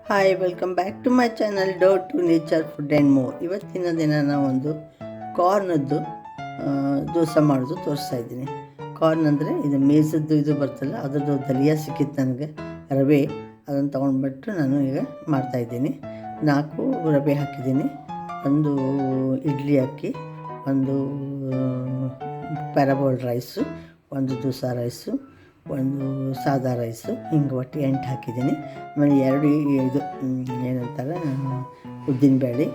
Hi, welcome back to my channel dough to nature food and more. ಇವತ್ತಿನ ದಿನ ನಾವು ಒಂದು ಕಾರ್ನದ್ದು ದೋಸೆ ಮಾಡೋದು ತೋರಿಸ್ತಾ ಇದ್ದೀನಿ. ಕಾರ್ನ್ ಅಂದರೆ ಇದು ಮೇಜದ್ದು ಇದು ಬರ್ತಲ್ಲ, ಅದರದ್ದು ದಲಿಯ ಸಿಕ್ಕಿತ್ತು ನನಗೆ, ರವೆ. ಅದನ್ನು ತೊಗೊಂಡ್ಬಿಟ್ಟು ನಾನು ಈಗ ಮಾಡ್ತಾಯಿದ್ದೀನಿ. 4 ರವೆ ಹಾಕಿದ್ದೀನಿ, ಒಂದು ಇಡ್ಲಿ ಅಕ್ಕಿ, ಒಂದು ಪ್ಯಾರಾಬೋಲ್ಡ್ ರೈಸು, ಒಂದು ದೋಸೆ ರೈಸು, ಒಂದು ಸಾದಾ ರೈಸು, ಹಿಂಗೆ ಒಟ್ಟು 8 ಹಾಕಿದ್ದೀನಿ. ಆಮೇಲೆ 2 ಇದು ಏನಂತಾರೆ ಉದ್ದಿನಬೇಳೆ,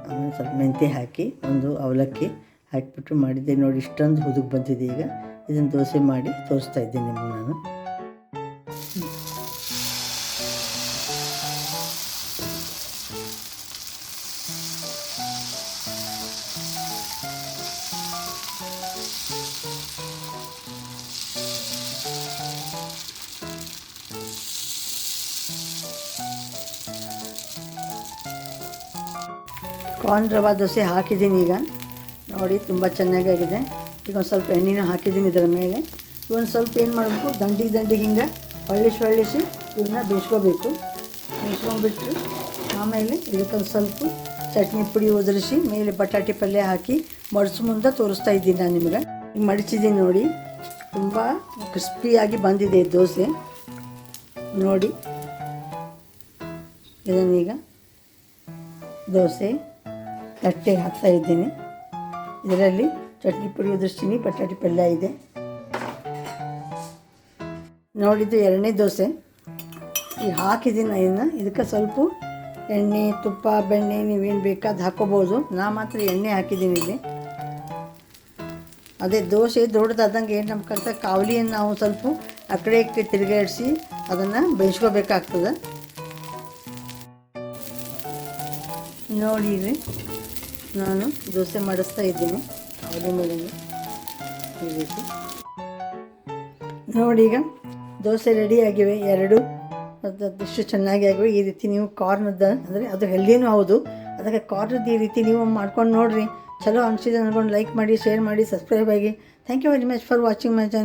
ಆಮೇಲೆ ಸ್ವಲ್ಪ ಮೆಂತ್ಯ ಹಾಕಿ, ಒಂದು ಅವಲಕ್ಕಿ ಹಾಕಿಬಿಟ್ಟು ಮಾಡಿದ್ದೆ. ನೋಡಿ ಇಷ್ಟೊಂದು ಹುದುಗ್ ಬಂದಿದೆ. ಈಗ ಇದನ್ನು ದೋಸೆ ಮಾಡಿ ತೋರಿಸ್ತಾ ಇದ್ದೀನಿ ನಿಮಗೆ ನಾನು. ಕಾರ್ನ್ ರವೆ ದೋಸೆ ಹಾಕಿದ್ದೀನಿ. ಈಗ ನೋಡಿ ತುಂಬ ಚೆನ್ನಾಗಾಗಿದೆ. ಈಗ ಒಂದು ಸ್ವಲ್ಪ ಎಣ್ಣೆನೂ ಹಾಕಿದ್ದೀನಿ ಇದರ ಮೇಲೆ. ಒಂದು ಸ್ವಲ್ಪ ಏನು ಮಾಡಬೇಕು, ದಂಡಿಗೆ ಹಿಂಗೆ ಹೊಳ್ಳಿಸಿ ಇವನ್ನ ಬೇಯಿಸ್ಕೋಬೇಕು. ಬೇಯಿಸ್ಕೊಂಡ್ಬಿಟ್ಟು ಆಮೇಲೆ ಇದಕ್ಕೊಂದು ಸ್ವಲ್ಪ ಚಟ್ನಿ ಪುಡಿ ಉದುರಿಸಿ ಮೇಲೆ ಬಟಾಟೆ ಪಲ್ಯ ಹಾಕಿ ಮಡಿಸು ಮುಂದೆ ತೋರಿಸ್ತಾ ಇದ್ದೀನಿ ನಾನು ನಿಮಗೆ. ಈಗ ಮಡಿಸಿದ್ದೀನಿ ನೋಡಿ, ತುಂಬ ಕ್ರಿಸ್ಪಿಯಾಗಿ ಬಂದಿದೆ ದೋಸೆ ನೋಡಿ. ಇದನ್ನೀಗ ದೋಸೆ ತಟ್ಟೆಗೆ ಹಾಕ್ತಾಯಿದ್ದೀನಿ. ಇದರಲ್ಲಿ ಚಟ್ನಿ ಪುಡಿ ಉದುರಿಸ್ತೀನಿ, ಬಟಾಟೆ ಪಲ್ಯ ಇದೆ. ನೋಡಿದ್ದು 2ನೇ ದೋಸೆ. ಈಗ ಹಾಕಿದ್ದೀನಿ ಇದನ್ನು. ಇದಕ್ಕೆ ಸ್ವಲ್ಪ ಎಣ್ಣೆ, ತುಪ್ಪ, ಬೆಣ್ಣೆ ನೀವೇನು ಬೇಕಾದ ಹಾಕ್ಕೋಬೋದು. ನಾ ಮಾತ್ರ ಎಣ್ಣೆ ಹಾಕಿದ್ದೀನಿ ಇಲ್ಲಿ. ಅದೇ ದೋಸೆ ದೊಡ್ಡದಾದಂಗೆ ಏನು ನಮ್ಮ ಕಡೆ ಕಾವಲಿಯನ್ನು ನಾವು ಸ್ವಲ್ಪ ಆ ಕಡೆ ತಿರುಗಾಡಿಸಿ ಅದನ್ನು ಬೇಯಿಸ್ಕೋಬೇಕಾಗ್ತದೆ. ನೋಡಿ ನಾನು ದೋಸೆ ಮಾಡಿಸ್ತಾ ಇದ್ದೀನಿ ಕಾವಲಿ ಮೇಲೆ ಈ ರೀತಿ. ನೋಡಿ ಈಗ ದೋಸೆ ರೆಡಿ ಆಗಿವೆ 2. ಇಷ್ಟು ಚೆನ್ನಾಗಿ ಆಗಿವೆ. ಈ ರೀತಿ ನೀವು ಕಾರ್ನದ್ದು ಅಂದರೆ ಅದು ಹೆಲ್ದಿನೂ ಹೌದು, ಅದಕ್ಕೆ ಕಾರ್ನದ್ದು ಈ ರೀತಿ ನೀವು ಮಾಡ್ಕೊಂಡು ನೋಡಿರಿ. ಚಲೋ ಅನಿಸಿದೆ ಅಂದ್ಕೊಂಡು ಲೈಕ್ ಮಾಡಿ, ಶೇರ್ ಮಾಡಿ, ಸಬ್ಸ್ಕ್ರೈಬ್ ಆಗಿ. Thank you very much for watching my channel.